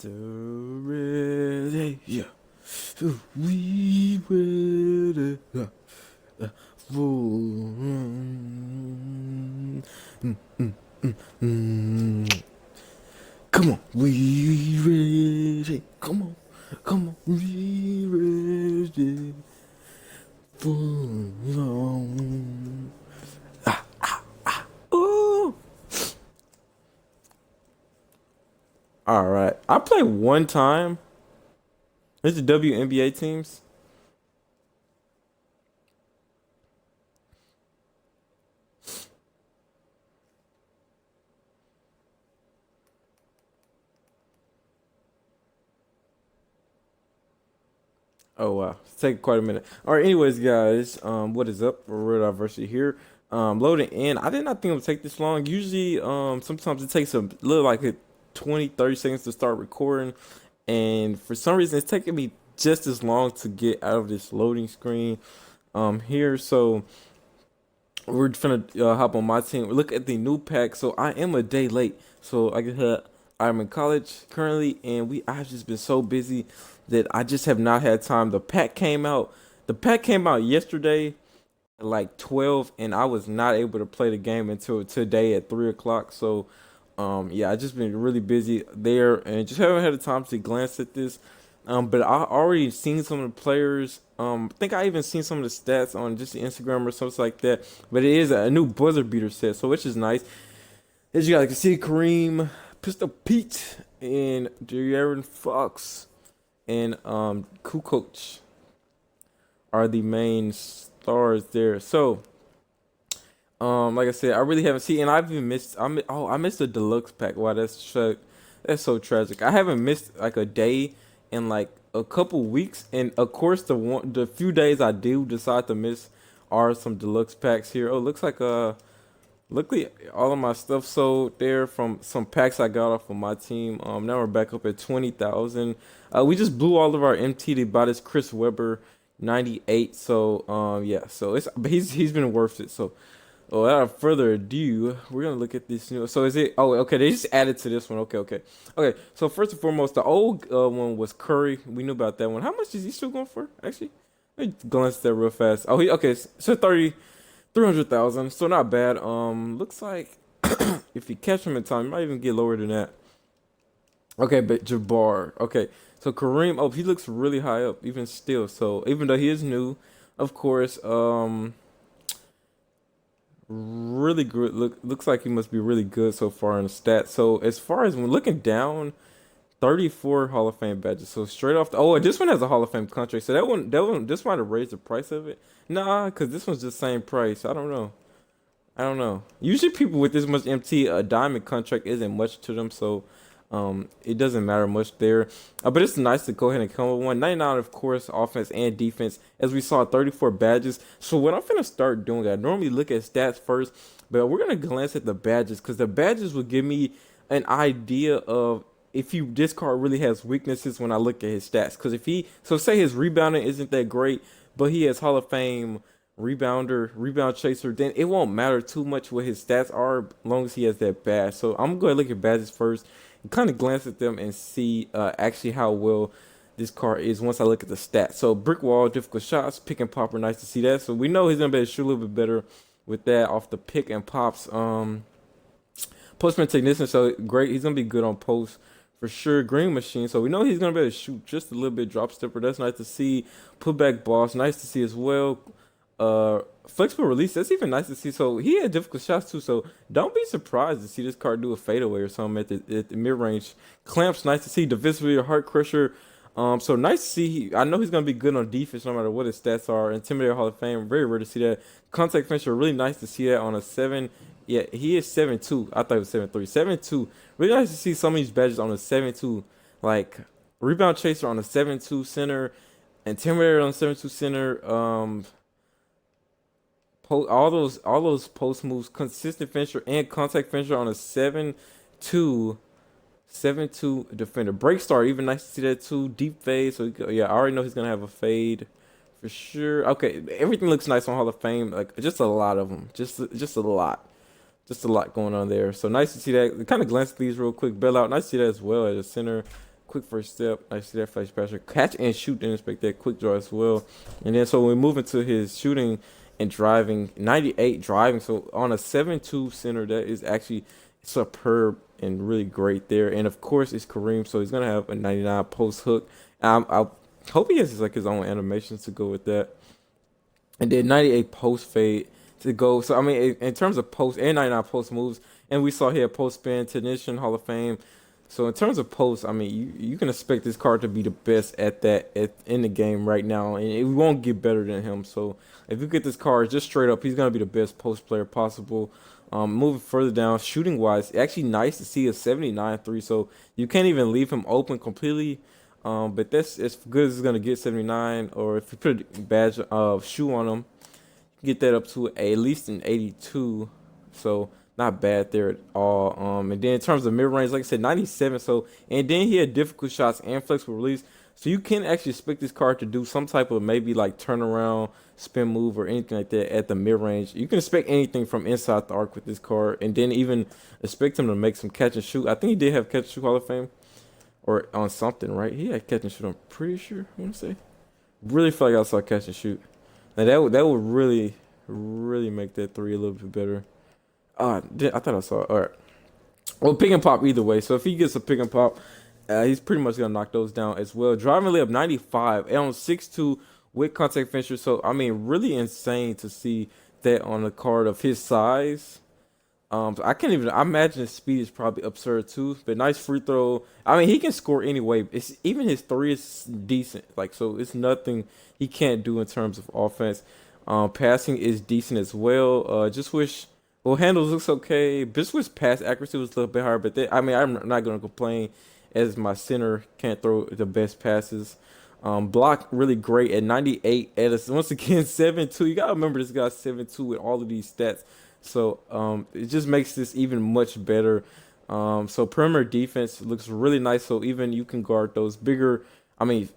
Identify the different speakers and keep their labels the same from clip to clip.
Speaker 1: Ready, yeah. We ready, yeah. For, come on, we ready. Come on, we ready for ooh. All right, I played one time. It's the WNBA teams. Oh wow, it's taking quite a minute. All right, anyways, guys, what is up? Real Diversity here. Loading in. I did not think it would take this long. Usually, sometimes it takes a little like 20, 30 seconds to start recording, and for some reason, it's taking me just as long to get out of this loading screen. Here, so we're finna hop on my team. Look at the new pack. So I am a day late. So like I said, I'm in college currently, and I've just been so busy that I just have not had time. The pack came out. The pack came out yesterday at like 12, and I was not able to play the game until today at 3 o'clock. So yeah, I just been really busy there, and just haven't had the time to glance at this. But I already seen some of the players. I think I even seen some of the stats on just the Instagram or something like that. But it is a new buzzer beater set, so which is nice. As you guys can see, Kareem, Pistol Pete, and De'Aaron Fox, and Kukoc are the main stars there. So, like I said, I really haven't seen, and I've even missed. I missed the deluxe pack. Wow, that's so tragic. I haven't missed like a day in like a couple weeks, and of course the few days I do decide to miss are some deluxe packs here. Oh, looks like luckily all of my stuff sold there from some packs I got off of my team. Now we're back up at 20,000. We just blew all of our MT to buy this Chris Webber 98. So yeah, so it's but he's been worth it. So without further ado, we're gonna look at this new. So is it? Oh, okay. They just added to this one. Okay, okay, okay. So first and foremost, the old one was Curry. We knew about that one. How much is he still going for? Actually, let me glance at that real fast. Oh, he okay. So 300,000. So not bad. Looks like if you catch him in time, you might even get lower than that. Okay, but Jabbar. Okay, so Kareem. Oh, he looks really high up even still. So even though he is new, of course. Really good. Looks like he must be really good so far in the stats. So as far as when looking down, 34 Hall of Fame badges. So straight off the oh, this one has a Hall of Fame contract. So that one this might have raised the price of it. Nah, cause this one's the same price. I don't know. I don't know. Usually people with this much MT, a diamond contract isn't much to them, so it doesn't matter much there. But it's nice to go ahead and come with one. 99, of course, offense and defense. As we saw, 34 badges. So what I'm gonna start doing, I normally look at stats first, but we're gonna glance at the badges because the badges will give me an idea of if this card really has weaknesses when I look at his stats. Because if he, so say his rebounding isn't that great, but he has Hall of Fame rebounder, rebound chaser, then it won't matter too much what his stats are as long as he has that badge. So I'm going to look at badges first and kind of glance at them and see actually how well this card is once I look at the stats. So brick wall, difficult shots, pick and popper, nice to see that. So we know he's going to be able to shoot a little bit better with that off the pick and pops. Postman technician, so great. He's going to be good on post for sure. Green machine, so we know he's going to be able to shoot just a little bit drop stepper. That's nice to see. Putback boss, nice to see as well. Flexible release, that's even nice to see. So he had difficult shots too, so don't be surprised to see this card do a fadeaway or something at the mid-range. Clamps, nice to see. Divisibility, heart crusher, so nice to see. I know he's gonna be good on defense no matter what his stats are. Intimidator, Hall of Fame, very rare to see that. Contact finisher, really nice to see that on a 7. Yeah, he is 7-2. I thought he was 7-3. 7-2, really nice to see some of these badges on a 7-2. Like rebound chaser on a 7-2 center, Intimidator on a 7-2 center. All those post moves, consistent finisher and contact finisher on a 7-2, 7-2 defender. Break star, even nice to see that too. Deep fade, so yeah, I already know he's gonna have a fade for sure. Okay, everything looks nice on Hall of Fame. Like just a lot of them, just a lot going on there. So nice to see that. Kind of glance at these real quick. Bailout, nice to see that as well at the center. quick first step. I see that flash passer. Catch and shoot, didn't expect that. Quick draw as well. And then so we move into his shooting and driving. 98 driving. So on a 7-2 center, that is actually superb and really great there. And of course, it's Kareem, so he's gonna have a 99 post hook. I hope he has like his own animations to go with that. And then 98 post fade to go. So I mean, in terms of post and 99 post moves, and we saw here post spin, technician, Hall of Fame. So in terms of posts, I mean, you can expect this card to be the best at that in the game right now, and it won't get better than him. So if you get this card just straight up, he's gonna be the best post player possible. Moving further down, shooting wise, actually nice to see a 79 3. So you can't even leave him open completely. But that's as good as it's gonna get 79. Or if you put a badge of shoe on him, get that up to at least an 82. So not bad there at all. And then in terms of mid range, like I said, 97. So and then he had difficult shots and flexible release. So you can actually expect this card to do some type of maybe like turnaround, spin move, or anything like that at the mid range. You can expect anything from inside the arc with this card, and then even expect him to make some catch and shoot. I think he did have catch and shoot Hall of Fame or on something, right? He had catch and shoot. I'm pretty sure. I want to say. Really feel like I saw catch and shoot. Now that would really make that three a little bit better. I thought I saw it. All right. Well, pick and pop either way. So if he gets a pick and pop, he's pretty much gonna knock those down as well. Driving layup 95 and on 6'2" with contact finisher. So I mean, really insane to see that on a card of his size. So I can't even. I imagine his speed is probably absurd too. But nice free throw. I mean, he can score anyway. It's even his three is decent. Like so, it's nothing he can't do in terms of offense. Passing is decent as well. Just wish. Well, handles looks okay. Just wish pass accuracy was a little bit higher. But I mean, I'm not gonna complain as my center can't throw the best passes. Block really great at 98. Edison once again 7-2. You gotta remember this guy's 7-2 with all of these stats. So it just makes this even much better. So perimeter defense looks really nice. So even you can guard those bigger, I mean,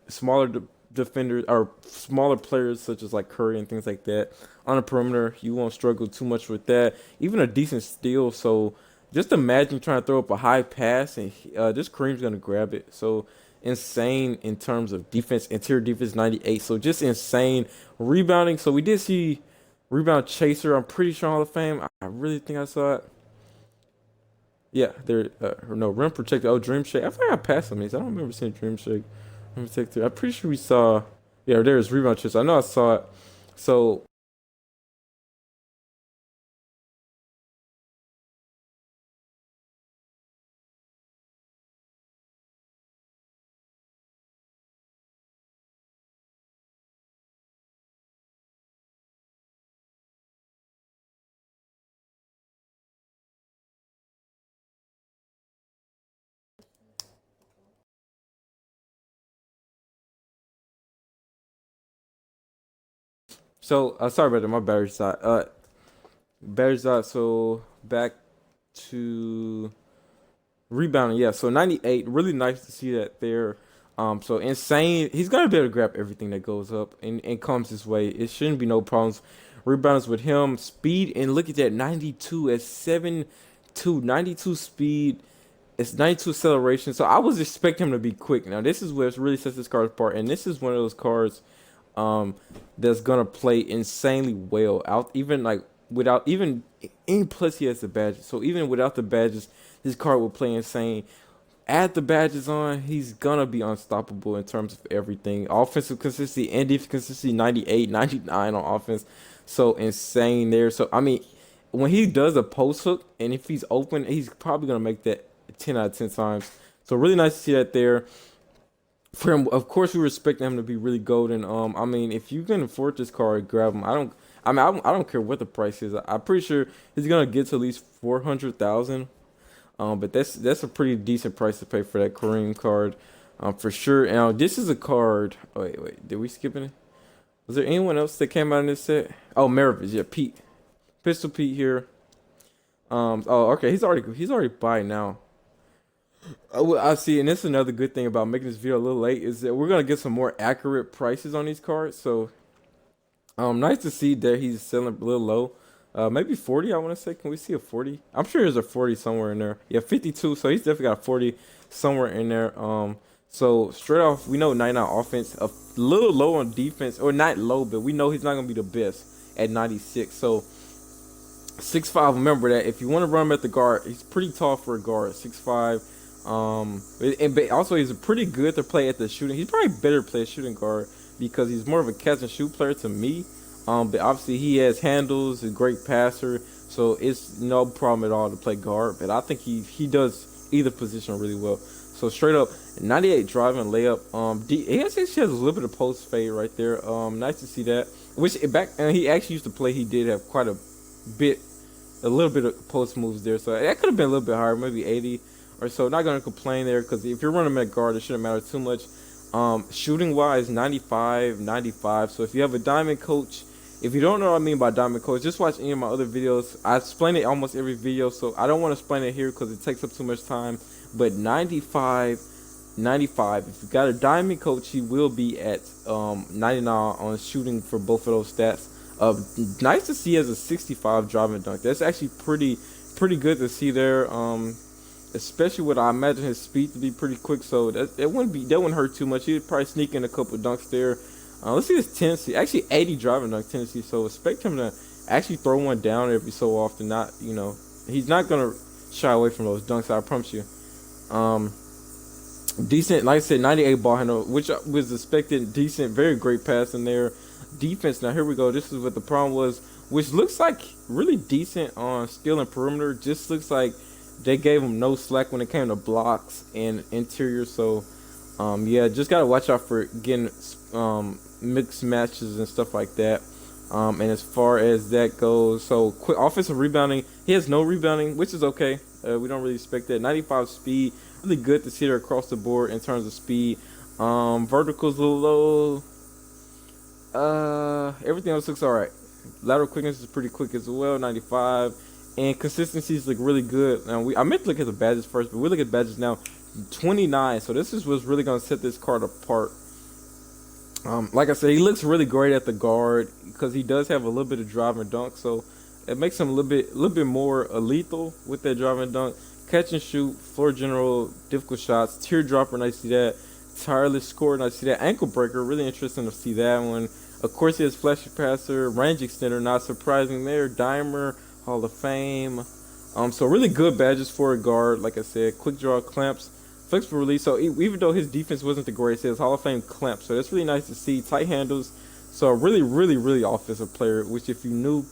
Speaker 1: smaller defenders or smaller players such as like Curry and things like that on the perimeter. You won't struggle too much with that. Even a decent steal. So just imagine trying to throw up a high pass and this Kareem's gonna grab it. So insane in terms of defense, interior defense 98. So just insane rebounding. So we did see. Rebound chaser, I'm pretty sure Hall of Fame. I really think I saw it. Yeah, there. No, rim protector. Oh, Dream Shake. I think I passed on these. I don't remember seeing Dream Shake. Rim protector. I'm pretty sure we saw. Yeah, there's rebound chaser. I know I saw it. So sorry about that. My battery's died. Battery's died. So back to rebounding. Yeah. So 98. Really nice to see that there. So insane. He's gonna be able to grab everything that goes up and comes his way. It shouldn't be no problems. Rebounds with him. Speed and look at that 92 at 7-2. 92 speed. It's 92 acceleration. So I was expecting him to be quick. Now this is where it really sets this card apart. And this is one of those cards um that's gonna play insanely well out even like without even in plus he has the badges. So even without the badges, this card will play insane. Add the badges on, he's gonna be unstoppable in terms of everything. Offensive consistency and defensive consistency 98, 99 on offense. So insane there. So I mean when he does a post hook and if he's open, he's probably gonna make that 10 out of 10 times. So really nice to see that there. For him, of course, we respect him to be really golden. I mean, if you can afford this card, grab him. I don't. I mean, I don't care what the price is. I'm pretty sure he's gonna get to at least 400,000. But that's a pretty decent price to pay for that Kareem card, for sure. Now this is a card. Oh, wait, did we skip it? Was there anyone else that came out in this set? Oh, Maravich, yeah, Pete, Pistol Pete here. Oh, okay, he's already by now. I see, and this is another good thing about making this video a little late is that we're gonna get some more accurate prices on these cards. So, nice to see that he's selling a little low. Maybe 40. I want to say. Can we see a 40? I'm sure there's a 40 somewhere in there. Yeah, 52. So he's definitely got a 40 somewhere in there. So straight off, we know 99 offense, a little low on defense, or not low, but we know he's not gonna be the best at 96. So 6'5", remember that. If you want to run him at the guard, he's pretty tall for a guard. 6'5". But also he's pretty good to play at the shooting. He's probably better to play a shooting guard because he's more of a catch and shoot player to me. But obviously he has handles, a great passer, so it's no problem at all to play guard. But I think he does either position really well. So straight up, 98 driving layup. He actually has a little bit of post fade right there. Nice to see that. Which back and he actually used to play. He did have quite bit, a little bit of post moves there. So that could have been a little bit higher, maybe 80 or so. Not gonna complain there because if you're running at guard, it shouldn't matter too much. Shooting wise, 95, 95. So if you have a diamond coach, if you don't know what I mean by diamond coach, just watch any of my other videos. I explain it almost every video, so I don't want to explain it here because it takes up too much time. But 95, 95. If you got a diamond coach, he will be at 99 on shooting for both of those stats. Nice to see as a 65 driving dunk. That's actually pretty good to see there. Especially with, I imagine his speed to be pretty quick, so that wouldn't hurt too much. He'd probably sneak in a couple dunks there. Let's see his tendency. Actually, 80 driving dunk tendency. So expect him to actually throw one down every so often. Not, he's not gonna shy away from those dunks. I promise you. Decent, like I said, 98 ball handle, which was expected. Decent, very great pass in there. Defense. Now here we go. This is what the problem was, which looks like really decent on skill and perimeter. Just looks like they gave him no slack when it came to blocks and interior. So, yeah, just gotta watch out for getting mixed matches and stuff like that. And as far as that goes, so quick offensive rebounding, he has no rebounding, which is okay. We don't really expect that. 95 speed, really good to see her across the board in terms of speed. Verticals a little low. Everything else looks all right. Lateral quickness is pretty quick as well, 95. And consistencies look really good. Now I meant to look at the badges first, but we look at badges now. 29. So this is what's really gonna set this card apart. Like I said, he looks really great at the guard because he does have a little bit of drive and dunk. So it makes him a little bit more lethal with that drive and dunk. Catch and shoot, floor general, difficult shots, teardropper, nice to see that. Tireless score, nice to see that. Ankle breaker, really interesting to see that one. Of course, he has flashy passer, range extender, not surprising there. Dimer, Hall of Fame. So really good badges for a guard. Like I said, quick draw clamps, flexible release. So even though his defense wasn't the greatest, he has Hall of Fame clamps. So that's really nice to see. Tight handles. So a really offensive player. Which if you knew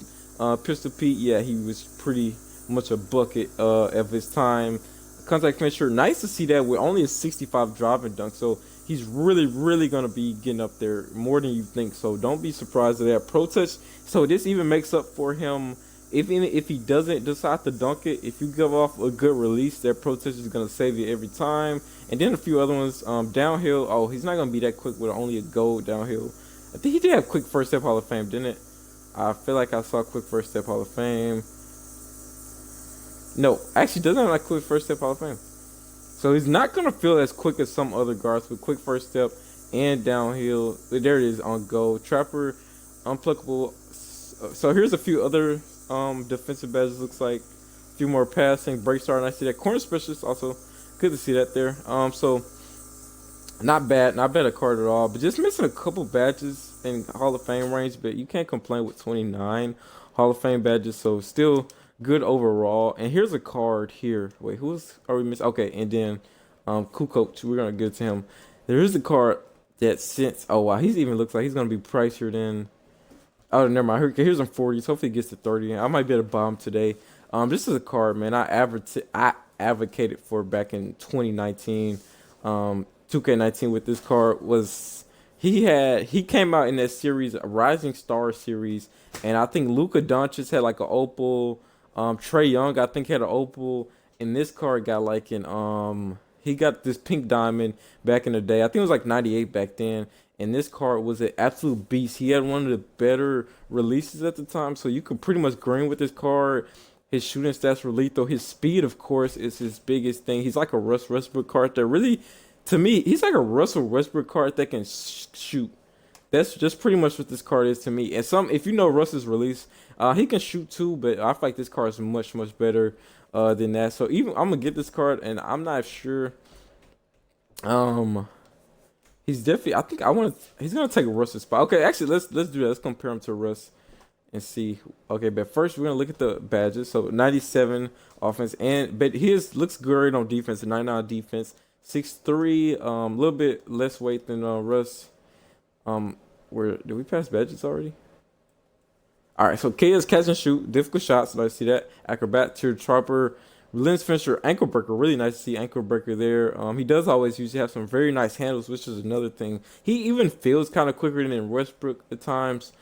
Speaker 1: Pistol Pete, yeah, he was pretty much a bucket of his time. Contact finisher. Nice to see that with only a 65 driving dunk. So he's really gonna be getting up there more than you think. So don't be surprised at that. Pro touch. So this even makes up for him. If he doesn't decide to dunk it, if you give off a good release, that pro touch is gonna save you every time. And then a few other ones. Downhill. Oh, he's not gonna be that quick with only a gold downhill. I think he did have quick first step Hall of Fame, didn't it? I feel like I saw quick first step Hall of Fame. No, actually doesn't have like quick first step Hall of Fame. So he's not gonna feel as quick as some other guards with quick first step and downhill. There it is on go. Trapper, unpluckable. So here's a few other defensive badges. Looks like a few more passing. Break star, and I see that corner specialist also. Good to see that there. So not bad a card at all. But just missing a couple badges in Hall of Fame range. But you can't complain with 29 Hall of Fame badges. So still good overall. And here's a card here. Wait, are we missing? Okay, and then Kukoc, we're gonna give it to him. There is a card that since wow, he even looks like he's gonna be pricier than. Oh, never mind. Here's some 40s. Hopefully he gets to 30. I might be able to bomb today. This is a card, man. I advocated for back in 2019. 2K19 with this card was he came out in that series, a Rising Star series, and I think Luka Doncic had like an opal. Trae Young, I think, had an opal, and this card got like he got this pink diamond back in the day. I think it was like 98 back then. And this card was an absolute beast. He had one of the better releases at the time. So you could pretty much green with this card. His shooting stats were lethal. His speed, of course, is his biggest thing. He's like a Russell Westbrook card that really, to me, he's like a Russell Westbrook card that can shoot. That's just pretty much what this card is to me. And some, if you know Russ's release, he can shoot too, but I feel like this card is much better than that. So even I'm gonna get this card, and I'm not sure. Um, he's definitely. I think I want to. He's gonna take Russ's spot. Okay, actually, let's do that. Let's compare him to Russ and see. Okay, but first we're gonna look at the badges. So 97 offense, and but his looks great on defense. 99 defense, 6'3", a little bit less weight than Russ. Um, where did we pass badges already? All right, so K is catch and shoot, difficult shots. Let's see that. Acrobat, tier trapper, lens finisher, ankle breaker. Really nice to see ankle breaker there. He does always usually have some very nice handles, which is another thing. He even feels kind of quicker than Westbrook at times.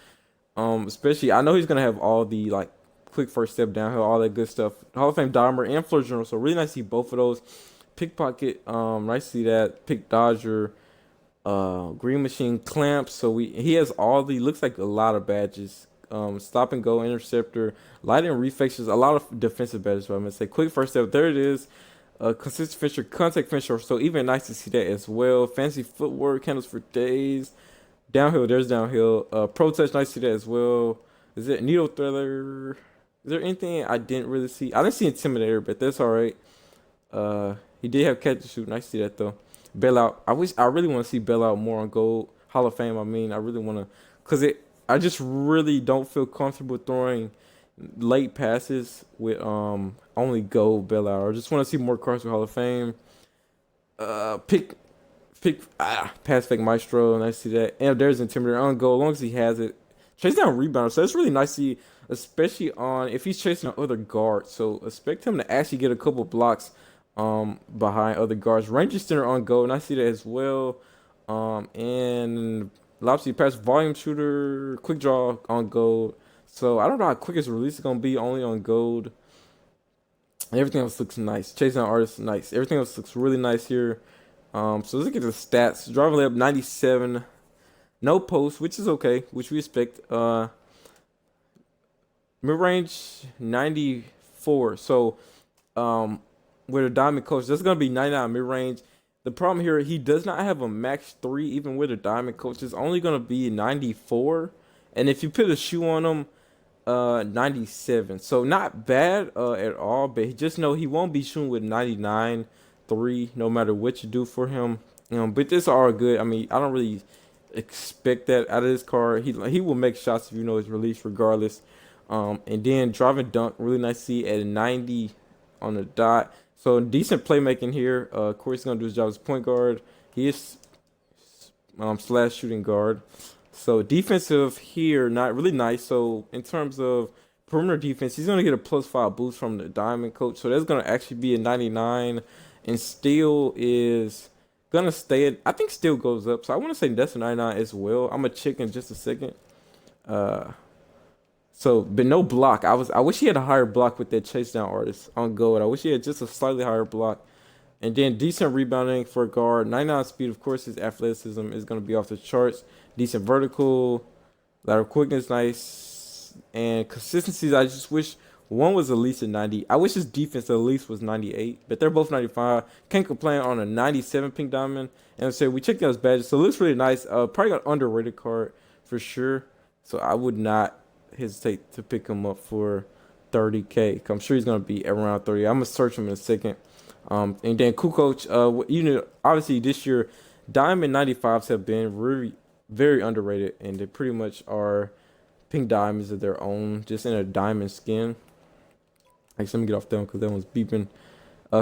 Speaker 1: Especially I know he's gonna have all the like quick first step downhill, all that good stuff. Hall of Fame dimer and floor general. So really nice to see both of those. Pickpocket, nice to see that. Pick dodger, green machine clamps. So he has all the looks like a lot of badges. Stop and go interceptor, light and reflexes, a lot of defensive badges. So I'm gonna say quick first step. There it is. Consistent finisher, contact finisher. So even nice to see that as well. Fancy footwork, handles for days. Downhill, there's downhill. Pro touch, nice to see that as well. Is it needle thriller? Is there anything I didn't really see? I didn't see intimidator, but that's all right. He did have catch and shoot. Nice to see that though. Bailout. I really want to see bailout more on gold Hall of Fame. I mean, I really want to, cause it. I just really don't feel comfortable throwing late passes with only gold bailout. I just want to see more cards with Hall of Fame. Pick pass fake maestro. Nice to see that. And there's intimidator on goal as long as he has it. Chase down rebounder. So it's really nice to see, especially on if he's chasing other guards. So expect him to actually get a couple blocks behind other guards. Range extender on goal. And I see that as well. And Lopsy pass volume shooter, quick draw on gold. So I don't know how quick his release is gonna be only on gold. Everything else looks nice. Chasing artist, nice. Everything else looks really nice here. So let's get the stats. Driver layup 97. No post, which is okay, which we expect. Mid range 94. So with a diamond coach, that's gonna be 99 mid range. The problem here, he does not have a max 3, even with a diamond coach. It's only gonna be 94. And if you put a shoe on him, 97. So not bad at all, but just know he won't be shooting with 99 3 no matter what you do for him. But this are good. I mean, I don't really expect that out of this card. He will make shots if you know his release regardless. And then driving dunk, really nice to see at 90 on the dot. So decent playmaking here. Corey's gonna do his job as point guard. He is slash shooting guard. So defensive here, not really nice. So in terms of perimeter defense, he's gonna get a +5 boost from the diamond coach. So that's gonna actually be a 99, and steal is gonna stay at. I think steal goes up. So I want to say that's a 99 as well. I'm gonna check in just a second. Uh, so but no block. I wish he had a higher block with that chase down artist on gold. I wish he had just a slightly higher block. And then decent rebounding for a guard. 99 speed, of course, his athleticism is going to be off the charts. Decent vertical. Lateral quickness, nice. And consistencies, I just wish one was at least a 90. I wish his defense at least was 98. But they're both 95. Can't complain on a 97 pink diamond. And so we checked out his badges. So it looks really nice. Probably got underrated card for sure. So I would not hesitate to pick him up for 30K. I'm sure he's going to be around 30. I'm going to search him in a second. And then Kukoc, obviously this year, Diamond 95s have been really very underrated, and they pretty much are pink diamonds of their own, just in a diamond skin. Actually, let me get off that one because that one's beeping.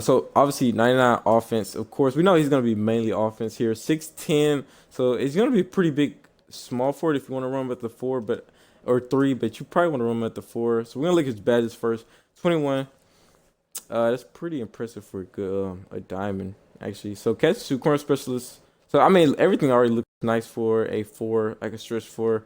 Speaker 1: So obviously 99 offense. Of course, we know he's gonna be mainly offense here. 6'10", so it's gonna be pretty big, small forward if you want to run him at the 4, or 3, but you probably want to run him at the 4. So we're gonna look at his badges first. 21. That's pretty impressive for a good a diamond actually. So catch two corner specialist. So I mean everything already looks nice for a 4, like a stretch 4.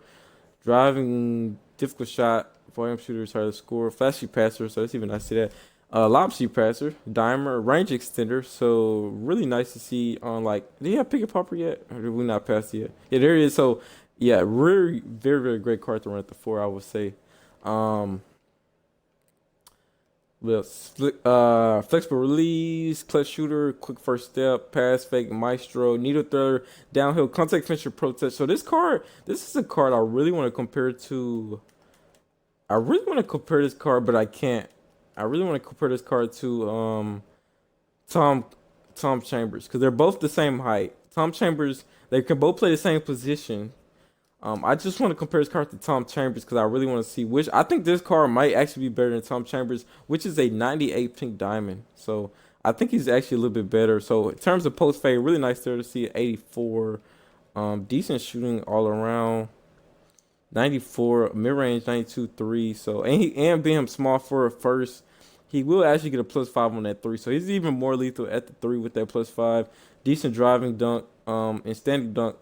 Speaker 1: Driving, difficult shot, volume shooter, hard to score, flashy passer. So that's even nice to see that. Lobsy passer, dimer, range extender. So really nice to see on like. Did he have pick a popper yet? Or did we not pass it yet? Yeah, there it is. So yeah, really very great card to run at the 4. I would say. Flexible release, clutch shooter, quick first step, pass fake, maestro, needle thrower, downhill, contact finisher, pro touch. So this is a card I really want to compare to. I really want to compare this card, but I can't. I really want to compare this card to Tom Tom Chambers because they're both the same height. Tom Chambers, they can both play the same position. I just want to compare this card to Tom Chambers because I really want to see which. I think this card might actually be better than Tom Chambers, which is a 98 pink diamond. So I think he's actually a little bit better. So in terms of post fade, really nice there to see 84. Decent shooting all around. 94 mid range, 92 3. So and being small for a first, he will actually get a +5 on that three. So he's even more lethal at the three with that +5. Decent driving dunk, and standing dunk,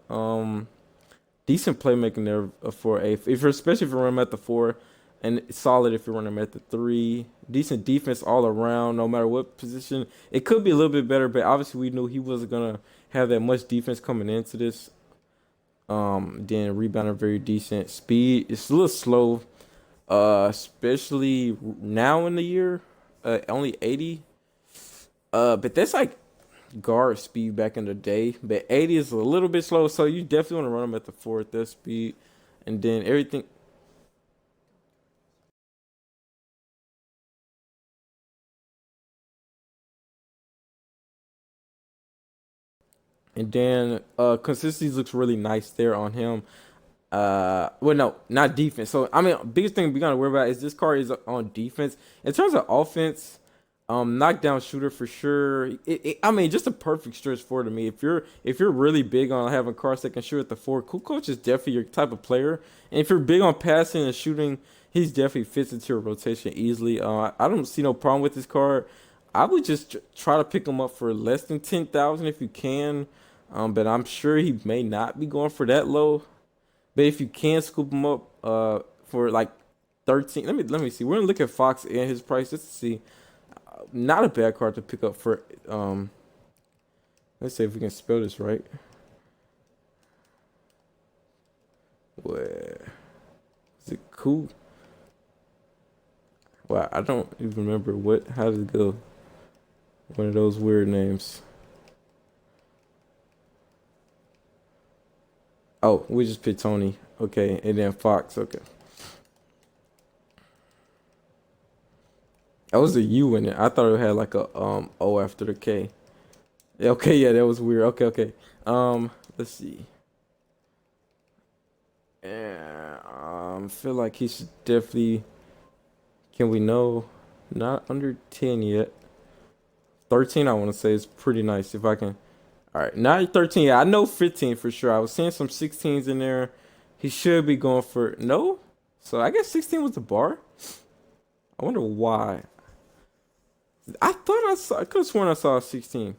Speaker 1: decent playmaking there for a if you're especially if you run him at the four, and solid if you run him at the three. Decent defense all around, no matter what position. It could be a little bit better, but obviously we knew he wasn't gonna have that much defense coming into this. Then rebounder very decent. Speed it's a little slow, especially now in the year. Only 80. But that's like guard speed back in the day. But 80 is a little bit slow, so you definitely want to run them at the four at that speed, and then everything. And then consistency looks really nice there on him. Well, no, not defense. So I mean, biggest thing we gotta worry about is this card is on defense. In terms of offense, knockdown shooter for sure. I mean, just a perfect stretch for to me. If you're really big on having cards that can shoot at the four, Kukoc is definitely your type of player. And if you're big on passing and shooting, he's definitely fits into your rotation easily. I don't see no problem with this card. I would just try to pick him up for less than 10,000 if you can. But I'm sure he may not be going for that low. But if you can scoop him up for like 13, let me see. We're gonna look at Fox and his price just to see. Not a bad card to pick up for let's see if we can spell this right. Where is it cool? Wow, I don't even remember how did it go? One of those weird names. Oh, we just picked Tony. Okay, and then Fox. Okay. That was a U in it. I thought it had like a O after the K. Yeah, okay, yeah, that was weird. Okay, okay. Let's see. Yeah, feel like he should definitely. Can we know? Not under 10 yet. 13, I want to say is pretty nice. If I can. All right, not 13. Yeah, I know 15 for sure. I was seeing some 16s in there. He should be going for no. So I guess 16 was the bar. I wonder why. I thought I saw. I could have sworn I saw a 16.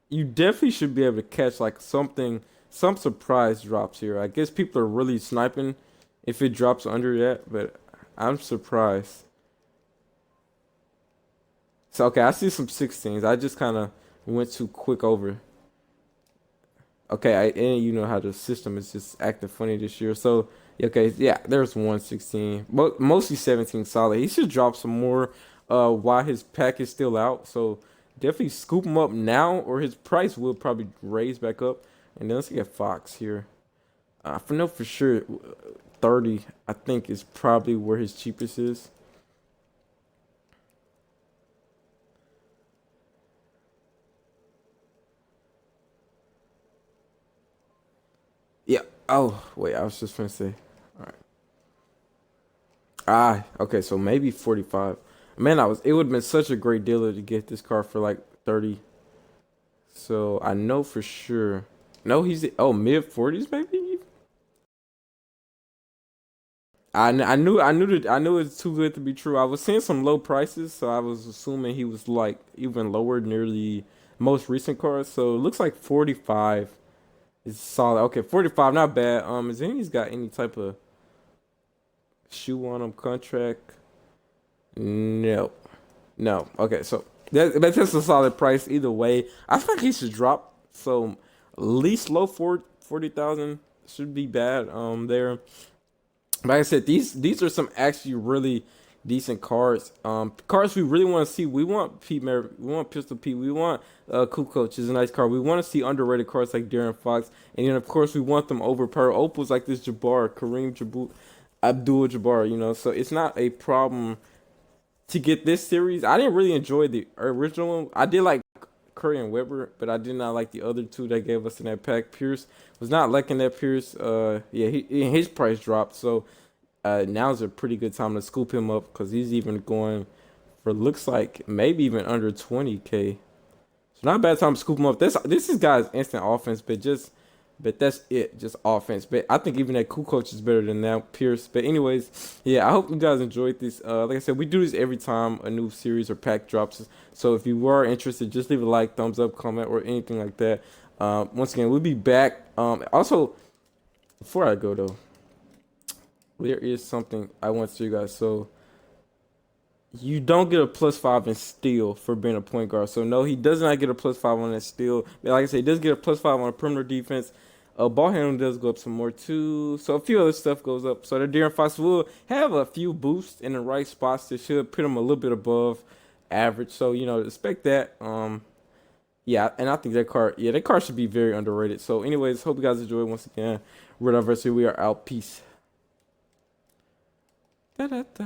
Speaker 1: You definitely should be able to catch like something, some surprise drops here. I guess people are really sniping if it drops under that, but I'm surprised. So okay, I see some 16s. I just kind of went too quick over. Okay, and you know how the system is just acting funny this year. So okay, yeah, there's 116, mostly 17 solid. He should drop some more while his pack is still out. So definitely scoop him up now, or his price will probably raise back up. And then let's get Fox here. For no for sure, 30 I think is probably where his cheapest is. Yeah. Oh wait, I was just gonna say. All right. Okay, so maybe 45. Man, it would have been such a great deal to get this car for like 30. So I know for sure. No, he's mid 40s maybe. I knew it's too good to be true. I was seeing some low prices, so I was assuming he was like even lower near the most recent cars. So it looks like 45 is solid. Okay, 45, not bad. Is he's got any type of shoe on him contract? No. No. Okay, so that's just a solid price either way. I think he should drop. So least low 40,000. should be bad. There. Like I said, these are some actually really decent cards. Cards we really want to see. We want we want Pistol Pete, we want Cool Coach is a nice card. We want to see underrated cards like Darren Fox, and then of course we want them overpowered opals like this Jabbar, Kareem Abdul Jabbar. So it's not a problem to get this series. I didn't really enjoy the original one. I did like Curry and Weber, but I did not like the other two they gave us in that pack. Pierce was not liking that Pierce. Yeah, his price dropped, so now's a pretty good time to scoop him up because he's even going for looks like maybe even under 20K. So not a bad time to scoop him up. This is guy's instant offense, but that's it, just offense. But I think even that Cool Coach is better than that Pierce. But anyways, yeah, I hope you guys enjoyed this. Like I said, we do this every time a new series or pack drops. So if you were interested, just leave a like, thumbs up, comment, or anything like that. Once again, we'll be back. Also, before I go though, there is something I want to show you guys. So you don't get a +5 in steal for being a point guard. So no, he does not get a +5 on that steal. But like I said, he does get a +5 on a perimeter defense. Ball handling does go up some more too. So a few other stuff goes up. So the De'Aaron Fox will have a few boosts in the right spots that should put him a little bit above average. So expect that. Yeah, and I think that card should be very underrated. So anyways, hope you guys enjoy once again. Red University, we are out. Peace. Da, da, da.